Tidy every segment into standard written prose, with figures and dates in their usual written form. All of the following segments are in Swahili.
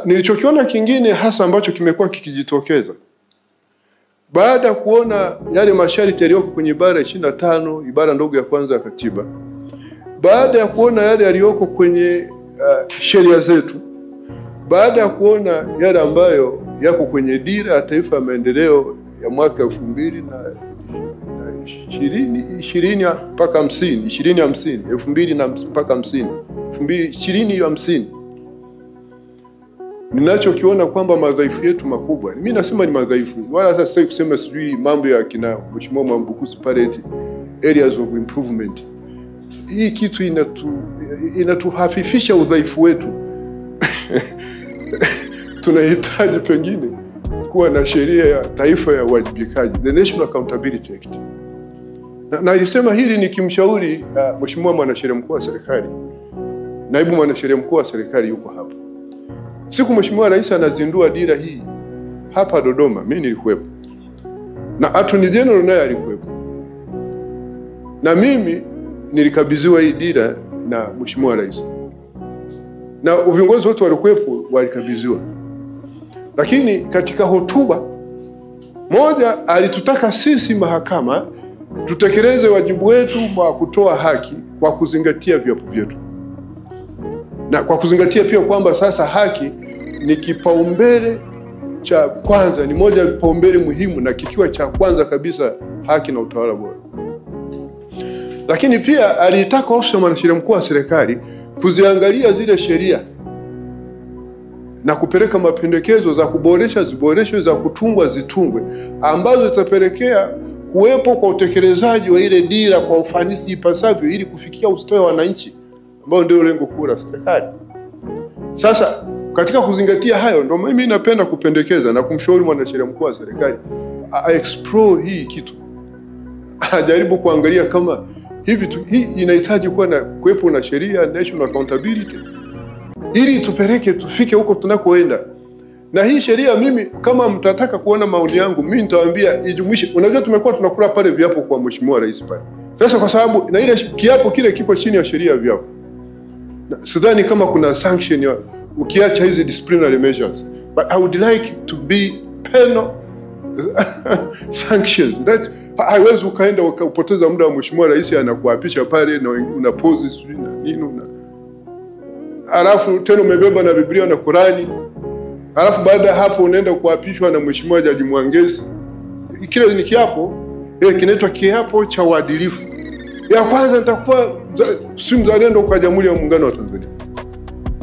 Nilichokiona kingine hasa ambacho kimekuwa kikijitokeza baada ya kuona yale masharti yaliyoko kwenye ibara 25 ibara ndogo ya kwanza ya katiba, baada ya kuona yale yaliyoko kwenye sheria zetu, baada ya kuona yale ambayo yako kwenye dira ya taifa ya maendeleo ya mwaka 2020 mpaka 2050, ninachokiona kwamba madhaifu yetu makubwa, mimi nasema ni madhaifu, wala hata sitaki kusema sijui mambo ya kina Mheshimiwa Mambukusi pale areas of improvement. Hii kitu inatuhafifisha udhaifu wetu. Tunahitaji pengine kuwa na sheria ya taifa ya uwajibikaji, the National Accountability Act. Na nilisema hili nikimshauri Mheshimiwa Mwanasheria Mkuu wa serikali, naibu Mwanasheria Mkuu wa serikali yuko hapa. Siku Mheshimiwa Rais anazindua dira hii hapa Dodoma, mimi nilikuwepo. Na Attorney General naye alikuwepo. Na mimi nilikabidhiwa hii dira na Mheshimiwa Rais. Na viongozi wote walikuwepo walikabidhiwa. Lakini katika hotuba moja alitutaka sisi mahakama tutekeleze wajibu wetu wa kutoa haki kwa kuzingatia viapo vyetu. Na kwa kuzingatia pia kwamba sasa haki ni kipaumbele cha kwanza, ni moja ya vipaumbele muhimu na kikiwa cha kwanza kabisa haki na utawala bora. Lakini pia alitaka ofisi ya Mwanasheria Mkuu wa serikali kuziangalia zile sheria na kupeleka mapendekezo za kuboresha ziboreshwe, za kutungwa zitungwe, ambazo zitapelekea kuwepo kwa utekelezaji wa ile dira kwa ufanisi ipasavyo ili kufikia ustawi wa wananchi ambao ndio lengo kuu la serikali. Sasa katika kuzingatia hayo ndio mimi napenda kupendekeza na kumshauri Mwanasheria Mkuu wa serikali explore hii kitu. Ajaribu kuangalia kama hii inahitaji kuwepo na sheria National Accountability ili tupeleke tufike huko tunakoenda. Na hii sheria mimi kama mtataka kuona maoni yangu mimi nitawaambia ijumuishe. Unajua tumekuwa tunakula pale viapo kwa Mheshimiwa Rais pale. Sasa kwa sababu na ile kiapo kile kipo chini ya sheria ya viapo, sidhani kama kuna sanction ya ukiacha hizi disciplinary measures, but I would like to be penal sanctions that haiwezi ukaenda ukapoteza muda wa Mheshimiwa Rais anakuapisha pale na una pose sijui na nini alafu tena umebeba na Biblia na Qurani, alafu baada hapo unaenda kuapishwa na Mheshimiwa Jaji Mwangezi. Kile ni kiapo kinaitwa kiapo cha uadilifu. Ya kwanza nitakuwa si mzalendo kwa Jamhuri ya Muungano wa Tanzania,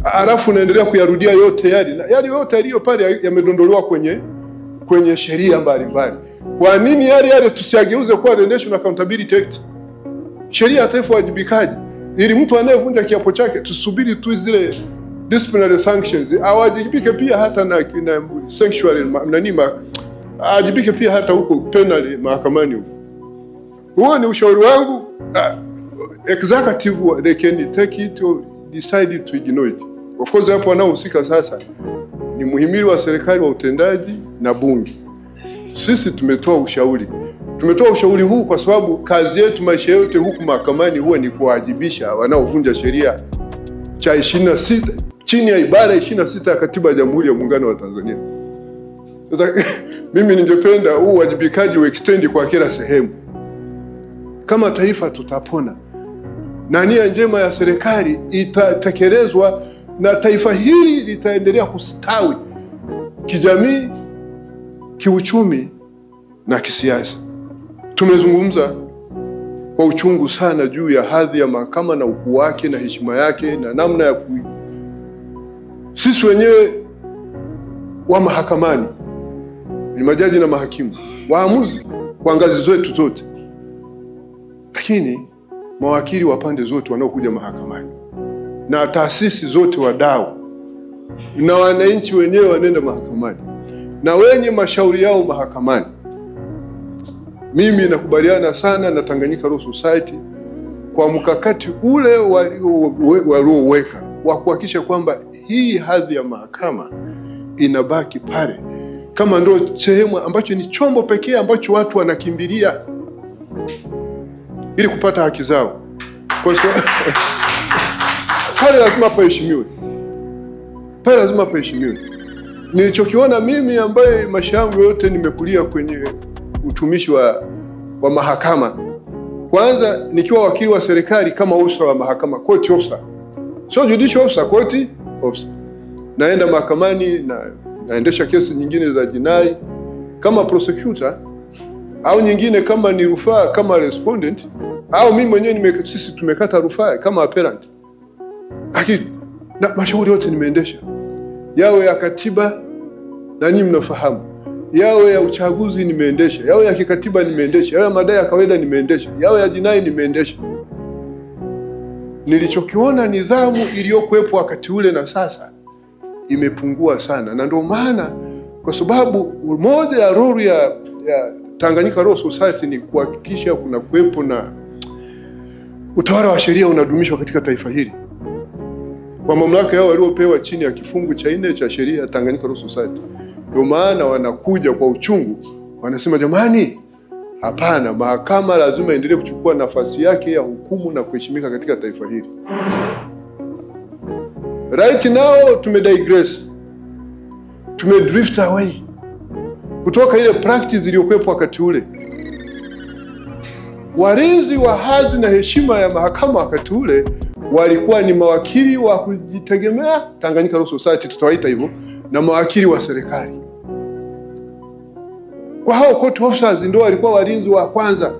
alafu unaendelea kuyarudia yote yale yote yaliyo pale yamedondolewa kwenye sheria mbalimbali. Kwa nini yale tusiageuze kwa the National Accountability Act, sheria ya taifa ya uwajibikaji, ili mtu anayevunja kiapo chake tusubiri tu zile disciplinary sanctions, awajibike pia hata na sanctuary awajibike pia hata huko penalty mahakamani huko. Huo ni ushauri wangu. Executive they can take it or decide to ignore it. Of course hapo wanaohusika sasa ni muhimili wa serikali wa utendaji na bunge. Sisi tumetoa ushauri. Tumetoa ushauri huu kwa sababu kazi yetu maisha yote huku mahakamani huwa ni kuwajibisha wanaovunja sheria cha 26 chini ya ibara 26 ya Katiba ya Jamhuri ya Muungano wa Tanzania. Sasa mimi ningependa huu wajibikaji uextend kwa kila sehemu. Kama taifa tutapona na nia njema ya serikali itatekelezwa na taifa hili litaendelea kustawi kijamii, kiuchumi na kisiasa. Tumezungumza kwa uchungu sana juu ya hadhi ya mahakama na ukuu wake na heshima yake na namna ya sisi wenyewe wa mahakamani ni majaji na mahakimu, waamuzi kwa ngazi zetu zote. Lakini mawakili wa pande zote wanaokuja mahakamani na taasisi zote wadau na wananchi wenyewe wanaenda mahakamani na wenye mashauri yao mahakamani. Mimi nakubaliana sana na Tanganyika Law Society kwa mkakati ule walioweka wa kuhakikisha kwamba hii hadhi ya mahakama inabaki pale kama ndio sehemu ambacho ni chombo pekee ambacho watu wanakimbilia ili kupata haki zao. Kwa sababu pale lazima paheshimiwe. nilichokiona mimi, ambaye maisha yangu yote nimekulia kwenye utumishi wa mahakama, kwanza nikiwa wakili wa serikali kama ofisa wa mahakama, court officer, sio judicial officer, court officer. Naenda mahakamani naendesha kesi nyingine za jinai kama prosecutor, au nyingine kama ni rufaa kama respondent, au mimi mwenyewe sisi tumekata rufaa kama appellant. Lakini na mashauri yote nimeendesha, yawe ya katiba na nyinyi mnafahamu, yawe ya uchaguzi nimeendesha, yawe ya kikatiba nimeendesha, yawe ya madai ya kawaida nimeendesha, yawe ya jinai nimeendesha. Nilichokiona nidhamu iliyokuwepo wakati ule na sasa imepungua sana, na ndio maana, kwa sababu moja ya role ya Tanganyika Law Society ni kuhakikisha kuna kuwepo na utawala wa sheria unadumishwa katika taifa hili kwa mamlaka yao waliopewa chini ya kifungu cha 4 cha sheria ya Tanganyika Law Society. Ndio maana wanakuja kwa uchungu, wanasema jamani, hapana, mahakama lazima endelee kuchukua nafasi yake ya hukumu na kuheshimika katika taifa hili. Right now tumedigress, tumedrift away kutoka ile practice iliyokuwepo wakati ule. Walinzi wa hadhi na heshima ya mahakama wakati ule walikuwa ni mawakili wa kujitegemea, Tanganyika Law Society tutawaita hivyo, na mawakili wa serikali. Kwa hao court officers ndio walikuwa walinzi wa kwanza.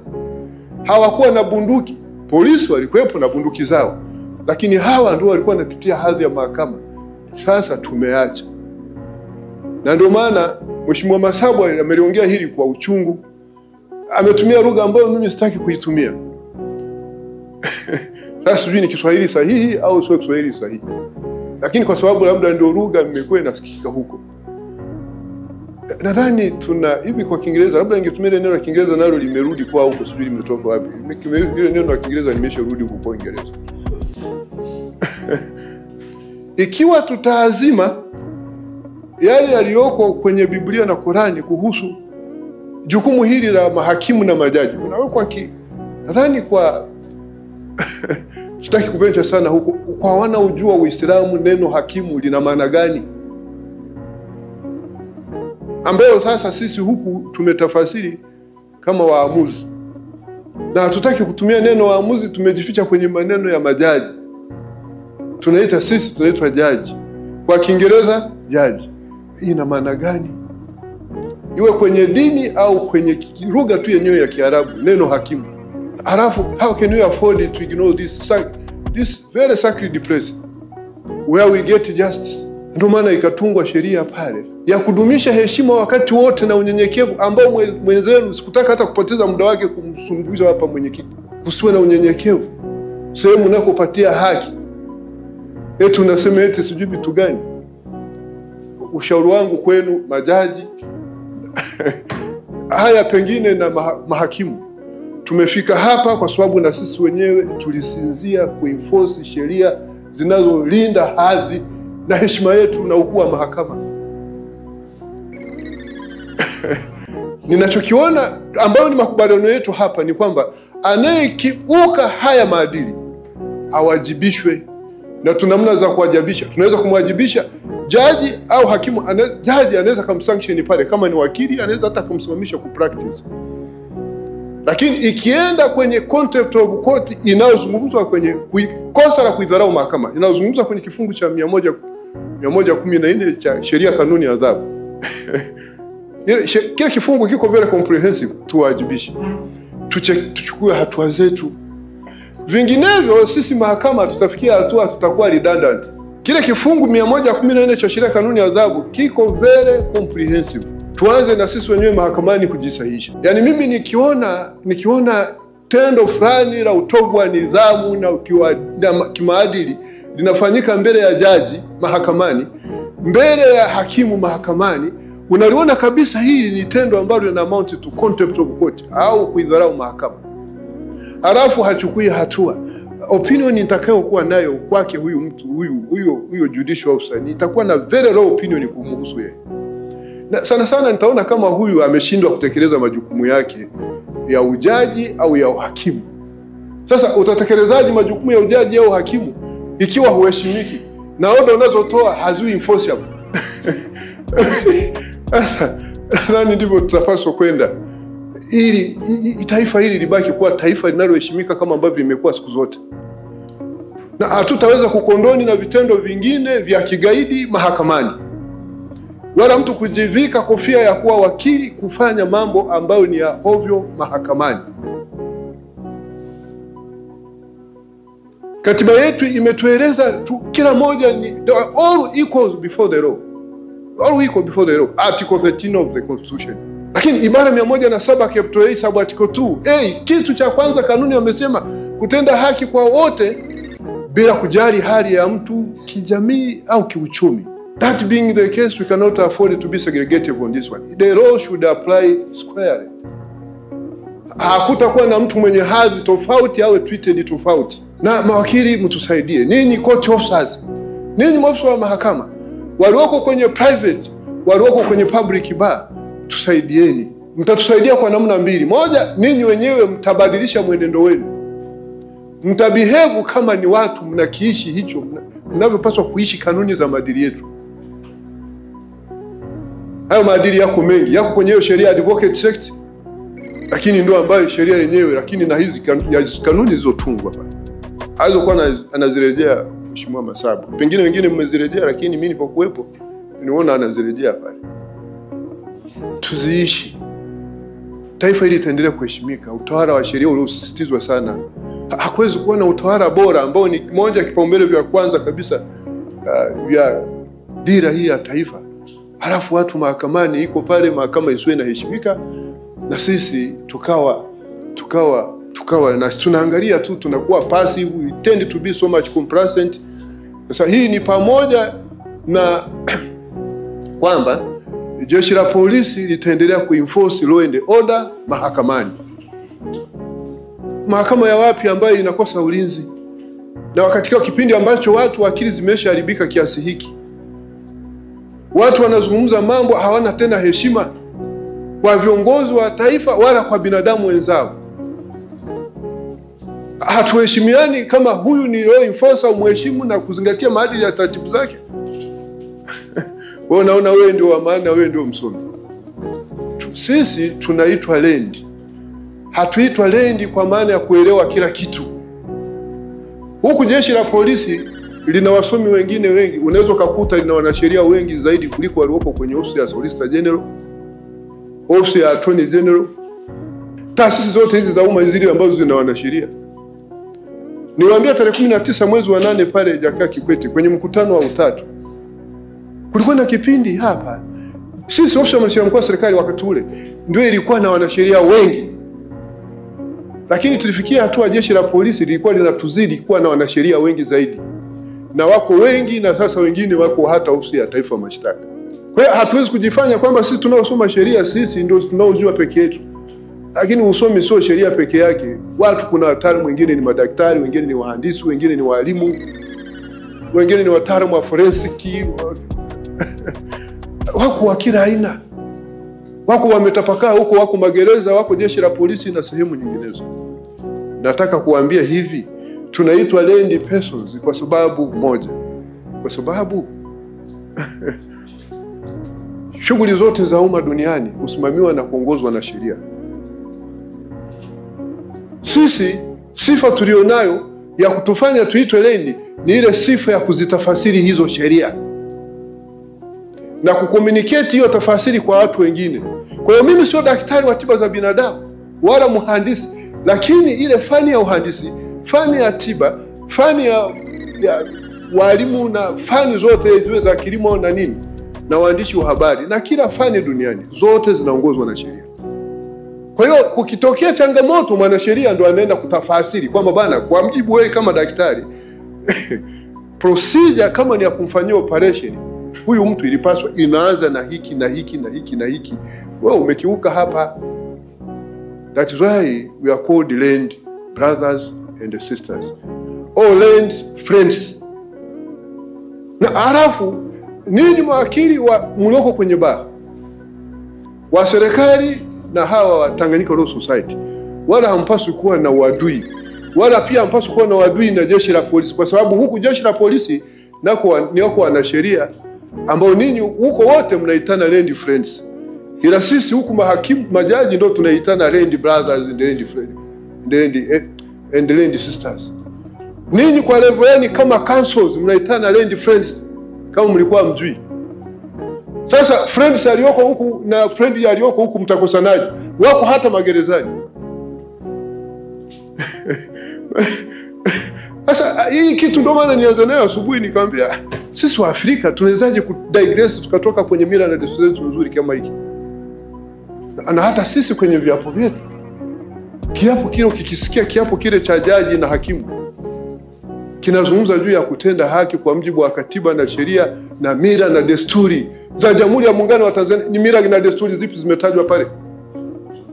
Hawakuwa na bunduki, polisi walikuwepo na bunduki zao, lakini hawa ndio walikuwa wanatetea hadhi ya mahakama. Sasa tumeacha, na ndio maana Mheshimiwa Masabu ameliongea hili kwa uchungu. Ametumia lugha ambayo mimi sitaki kuitumia. Sasa sijui ni Kiswahili sahihi au sio Kiswahili sahihi, lakini kwa sababu labda ndio lugha imekuwa inasikika huko, nadhani tuna hivi kwa Kiingereza, labda ningetumia neno la Kiingereza nalo limerudi kwa huko, sijui limetoka wapi. Ile neno la Kiingereza nimesharudi huko kwa Kiingereza. Ikiwa tutaazima yale yaliyoko kwenye Biblia na Qurani kuhusu jukumu hili la mahakimu na majaji, unawekwa nadhani kwa sitaki kuvenja sana huko, kwa wanaojua Uislamu neno hakimu lina maana gani, ambayo sasa sisi huku tumetafasiri kama waamuzi, na hatutaki kutumia neno waamuzi, tumejificha kwenye maneno ya majaji. Tunaitwa jaji, kwa Kiingereza jaji. Ina maana gani? Iwe kwenye dini au kwenye lugha tu yenyewe ya Kiarabu, neno hakimu. Alafu, how can we afford to ignore this very sacred place where we get justice? Ndio maana ikatungwa sheria pale ya kudumisha heshima wakati wote na unyenyekevu, ambao mwenzenu sikutaka hata kupoteza muda wake kumsumbuisha hapa mwenyekiti. Kusiwe na unyenyekevu sehemu unakopatia haki, eti unasema eti sijui vitu gani. Ushauri wangu kwenu majaji haya pengine na mahakimu, tumefika hapa kwa sababu na sisi wenyewe tulisinzia kuenforce sheria zinazolinda hadhi na heshima yetu na ukuu wa mahakama. Ninachokiona ambayo ni makubaliano yetu hapa ni kwamba anayekiuka haya maadili awajibishwe, na tunamna za kuwajibisha. Tunaweza kumwajibisha jaji au hakimu. Jaji anaweza kumsanction pale, kama ni wakili anaweza hata kumsimamisha ku practice. Lakini ikienda kwenye contempt of court inayozungumzwa kwenye kosa la kuidharau mahakama, inayozungumzwa kwenye kifungu cha 114 cha sheria kanuni ya adhabu. Kile kifungu kiko very comprehensive, tuwajibishe. Tuchukue hatua zetu. Vinginevyo sisi mahakama tutafikia hatua tutakuwa redundant. Kile kifungu 114 cha sheria kanuni ya adhabu kiko very comprehensive. Tuanze na sisi wenyewe mahakamani kujisahihisha. Yaani mimi nikiona tendo fulani la utovu wa nidhamu na kimaadili linafanyika mbele ya jaji mahakamani, mbele ya hakimu mahakamani, unaliona kabisa hili ni tendo ambalo lina amount to contempt of court au kuidharau mahakama. Alafu hachukui hatua. Opinion nitakayokuwa nayo kwake huyu mtu huyo judicial officer, nitakuwa na very low opinion kumhusu yeye. Na sana nitaona kama huyu ameshindwa kutekeleza majukumu yake ya ujaji au ya uhakimu. Sasa utatekelezaji majukumu ya ujaji au hakimu ikiwa huheshimiki na order unazotoa hazui enforceable? Sasa nadhani ndivyo tutapaswa kwenda, ili taifa hili libaki kuwa taifa linaloheshimika kama ambavyo limekuwa siku zote, na hatutaweza kukondoni na vitendo vingine vya kigaidi mahakamani, wala mtu kujivika kofia ya kuwa wakili kufanya mambo ambayo ni ya ovyo mahakamani. Katiba yetu imetueleza kila moja ni all equals before the law. All equal before the law. Article 13 of the Constitution. Lakini ibara 107 capital A sub article 2. Kitu cha kwanza kanuni wamesema kutenda haki kwa wote bila kujali hali ya mtu kijamii au kiuchumi. That being the case, we cannot afford to be segregative on this one. The law should apply squarely. Hakutakuwa na mtu mwenye hadhi tofauti au treated tofauti. Na mawakili mtusaidie. Ninyi court officers, ninyi maafisa wa mahakama, walioko kwenye private, walioko kwenye public bar, tusaidieni. Mtatusaidia kwa namna mbili. Moja, ninyi wenyewe mtabadilisha mwenendo wenu. Mtabehave kama ni watu mnakiishi hicho mnavyopaswa kuishi kanuni za maadili yetu. Hayo maadili yako mengi, yako kwenye sheria Advocate Act, lakini ndio ambayo sheria yenyewe, lakini na hizi kanuni zilizotungwa pale alizokuwa anazirejea Mheshimiwa Masabu. Pengine wengine mmezirejea, lakini mimi nilipokuwepo niona anazirejea pale. Tuziishi. Taifa hili litaendelea kuheshimika. Utawala wa sheria uliosisitizwa sana. Hakuwezi kuwa na utawala bora ambao ni moja kipaumbele vya kwanza kabisa vya dira hii ya taifa. Halafu watu mahakamani iko pale, mahakama isiwe inaheshimika, na sisi tukawa na tunaangalia tu, tunakuwa passive, we tend to be so much complacent. Sasa hii ni pamoja na kwamba jeshi la polisi litaendelea kuenforce law and order mahakamani. Mahakama ya wapi ambayo inakosa ulinzi? Na wakati kipindi ambacho watu akili zimeshaharibika kiasi hiki, watu wanazungumza mambo hawana tena heshima kwa viongozi wa taifa wala kwa binadamu wenzao. Hatuheshimiani. Kama huyu ni law enforcer, umheshimu na kuzingatia maadili ya taratibu zake. Wewe unaona wewe ndio wa maana, wewe ndio msomi. Sisi tunaitwa land. Hatuitwa land kwa maana ya kuelewa kila kitu. Huku jeshi la polisi lina wasomi wengine wengi. Unaweza kukuta lina wanasheria wengi zaidi kuliko walioko kwenye ofisi ya Solicitor General, ofisi ya Attorney General. Taasisi zote hizi za umma zile ambazo zina wanasheria. Niwaambia tarehe 19 mwezi wa 8 pale Jakaya Kikwete kwenye mkutano wa utatu, kulikuwa na kipindi hapa, sisi ofisi ya mwanasheria mkuu wa serikali wakati ule ndio ilikuwa na wanasheria wengi, lakini tulifikia hatua jeshi la polisi lilikuwa linatuzidi kuwa na wanasheria wengi zaidi, na wako wengi, na sasa wengine wako hata ofisi ya taifa mashtaka. Kwa hiyo hatuwezi kujifanya kwamba sisi tunaosoma sheria sisi ndio tunaojua peke yetu. Lakini usomi sio sheria peke yake. Watu kuna wataalamu wengine ni madaktari, wengine ni wahandisi, wengine ni walimu, wengine ni wataalamu wa forensic. Wako wa kila aina. Wako wametapakaa huko, wako magereza, wako jeshi la polisi na sehemu nyinginezo. Nataka kuambia hivi, tunaitwa land persons kwa sababu moja. Kwa sababu shughuli zote za umma duniani husimamiwa na kuongozwa na sheria. Sisi sifa tulionayo ya kutufanya tuitwe land ni ile sifa ya kuzitafasiri hizo sheria na kucommunicate hiyo tafasiri kwa watu wengine. Kwa hiyo mimi sio daktari wa tiba za binadamu wala mhandisi, lakini ile fani ya uhandisi, fani ya tiba, fani ya walimu na fani zote ziwe za kilimo na nini na waandishi wa habari na kila fani duniani zote zinaongozwa na sheria. Kwa hiyo kukitokea changamoto, mwanasheria ndo anaenda kutafasiri kwamba bana, kwa mjibu wewe kama daktari procedure kama ni ya kumfanyia operation huyu mtu ilipaswa inaanza na hiki na hiki na hiki na hiki, wewe umekiuka hapa. That is why we are called land brothers and sisters, all land friends. Na alafu ninyi mawakili wa mlioko kwenye baa wa serikali na hawa wa Tanganyika Law Society, wala hampaswi kuwa na uadui, wala pia hampaswi kuwa na uadui na jeshi la polisi, kwa sababu huku jeshi la polisi nako ni wako wana sheria ambao ninyi huko wote mnaitana land friends, ila sisi huku mahakimu majaji ndio tunaitana land brothers and land friends and land sisters. Ninyi kwa level yenu kama councils mnaitana land friends, kama mlikuwa mjui. Sasa friends aliyoko huku na friend aliyoko huku mtakosanaje? Wako hata magerezani. Sasa hii kitu ndio maana nianza nayo asubuhi nikamwambia sisi wa Afrika tunawezaje kudigress tukatoka kwenye mila na desturi zetu nzuri kama hiki. Na hata sisi kwenye viapo vyetu, kiapo kile kikisikia kiapo kile cha jaji na hakimu kinazungumza juu ya kutenda haki kwa mujibu wa katiba na sheria na mila na desturi za Jamhuri ya Muungano wa Tanzania. Ni mila na desturi zipi zimetajwa pale?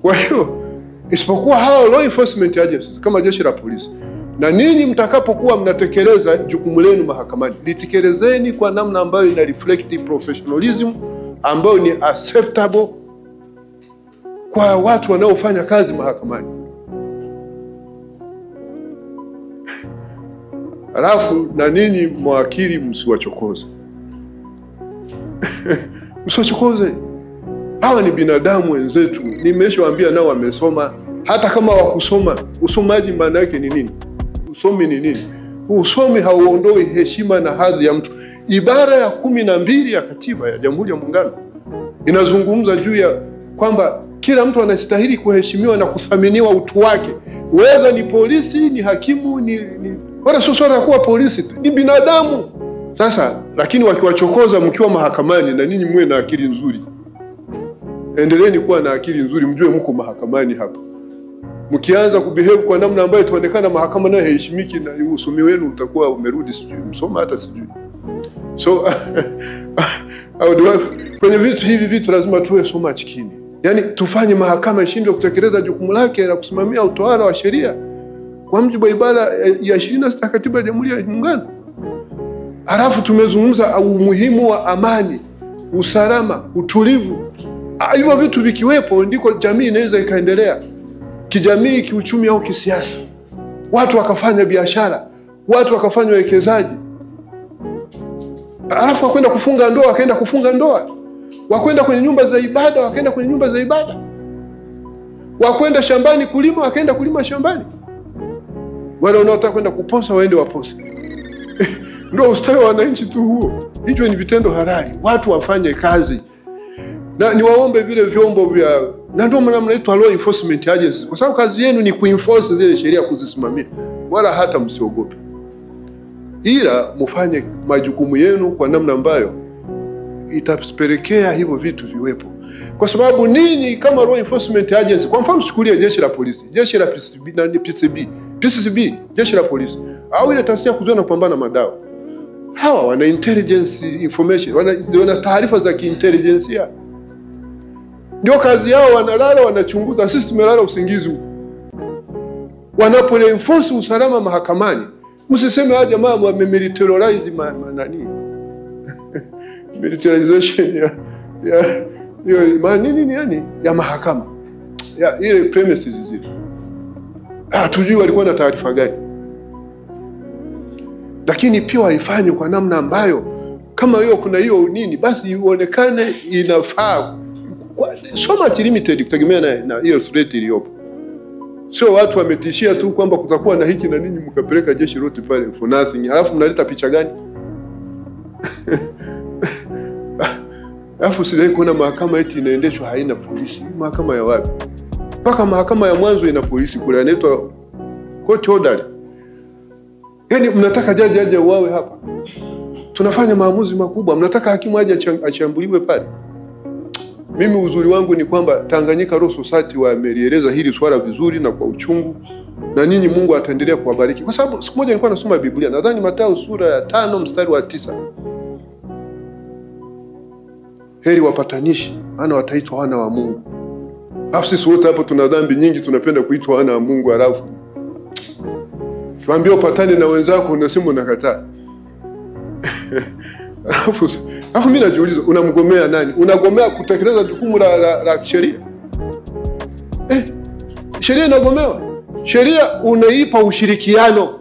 Kwa hiyo isipokuwa hao law enforcement agencies kama jeshi la polisi, na ninyi mtakapokuwa mnatekeleza jukumu lenu mahakamani, litekelezeni kwa namna ambayo ina reflect professionalism ambayo ni acceptable kwa watu wanaofanya kazi mahakamani. Alafu na ninyi mawakili msiwachokoze. Msiwachokoze. Hawa ni binadamu wenzetu. Nimeshawaambia nao wamesoma. Hata kama wakusoma, usomaji maana yake ni nini? Usomi ni nini? Usomi hauondoi heshima na hadhi ya mtu. Ibara ya 12 ya katiba ya Jamhuri ya Muungano inazungumza juu ya kwamba kila mtu anastahili kuheshimiwa na kuthaminiwa utu wake. Whether ni polisi, ni hakimu, wala sio swala kuwa polisi, ni binadamu. Sasa lakini wakiwachokoza mkiwa mahakamani, na ninyi mwe na akili nzuri. Endeleeni kuwa na akili nzuri, mjue mko mahakamani hapa. Mkianza kubehave kwa namna ambayo itaonekana mahakama nayo heshimiki, na usomi wenu utakuwa umerudi sijui msoma hata sijui. So kwenye vitu lazima tuwe so much keen. Yaani tufanye mahakama ishindwe kutekeleza jukumu lake la kusimamia utawala wa sheria kwa mujibu wa ibara ya 26 katiba ya Jamhuri ya Muungano. Halafu tumezungumza umuhimu wa amani, usalama, utulivu. Hivyo vitu vikiwepo ndiko jamii inaweza ikaendelea. Kijamii, kiuchumi au kisiasa. Watu wakafanya biashara, watu wakafanya uwekezaji. Halafu wakwenda kufunga ndoa, wakaenda kufunga ndoa. Wakwenda kwenye nyumba za ibada, wakaenda kwenye nyumba za ibada. Wakwenda shambani kulima, wakaenda kulima shambani. Wale wanaotaka kwenda kuposa waende wapose. Ndio ustawi wa wananchi tu huo. Hicho ni vitendo halali. Watu wafanye kazi. Na niwaombe vile vyombo vya, na ndio maana mnaitwa law enforcement agencies, kwa sababu kazi yenu ni kuenforce zile sheria, kuzisimamia. Wala hata msiogope. Ila mfanye majukumu yenu kwa namna ambayo itapelekea hivyo vitu viwepo. Kwa sababu ninyi kama law enforcement agency, kwa mfano chukulia jeshi la polisi, jeshi la PCB, jeshi la polisi, au ile taasisi ya kuzuia na kupambana na madawa. Hawa wana intelligence information, wana taarifa za kiintelijensia. Ndio kazi yao, wanalala wanachunguza. Sisi tumelala usingizi huko. Wanapo-enforce usalama mahakamani, msiseme haja jamaa wamemilitarize nani. Militarization ya nini yani ya mahakama. Ya ile premises zile. Tujui walikuwa na taarifa gani. Lakini pia waifanye kwa namna ambayo kama hiyo kuna hiyo nini basi ionekane inafaa. So much limited kutegemea na hiyo threat iliyopo. Sio watu wametishia tu kwamba kutakuwa na hiki na nini mkapeleka jeshi lote pale for nothing. Alafu mnaleta picha gani? Alafu sidai kuona mahakama eti inaendeshwa haina polisi. Mahakama ya wapi? Mpaka mahakama ya mwanzo ina polisi kule, anaitwa court order. Yaani mnataka jaji aje uawe hapa? Tunafanya maamuzi makubwa. Mnataka hakimu aje achambuliwe pale? Mimi uzuri wangu ni kwamba Tanganyika Law Society wamelieleza hili swala vizuri na kwa uchungu, na ninyi Mungu ataendelea kuwabariki. Kwa sababu siku moja nilikuwa nasoma Biblia, nadhani Mathayo sura ya 5 mstari wa 9. Heri wapatanishi, maana wataitwa wana wa Mungu. Alafu sisi wote hapo tuna dhambi nyingi, tunapenda kuitwa wana wa Mungu. Alafu tuambie upatane na wenzako, unasema unakataa. Alafu mimi najiuliza, unamgomea nani? Unagomea kutekeleza jukumu la sheria? Sheria inagomewa. Sheria unaipa ushirikiano.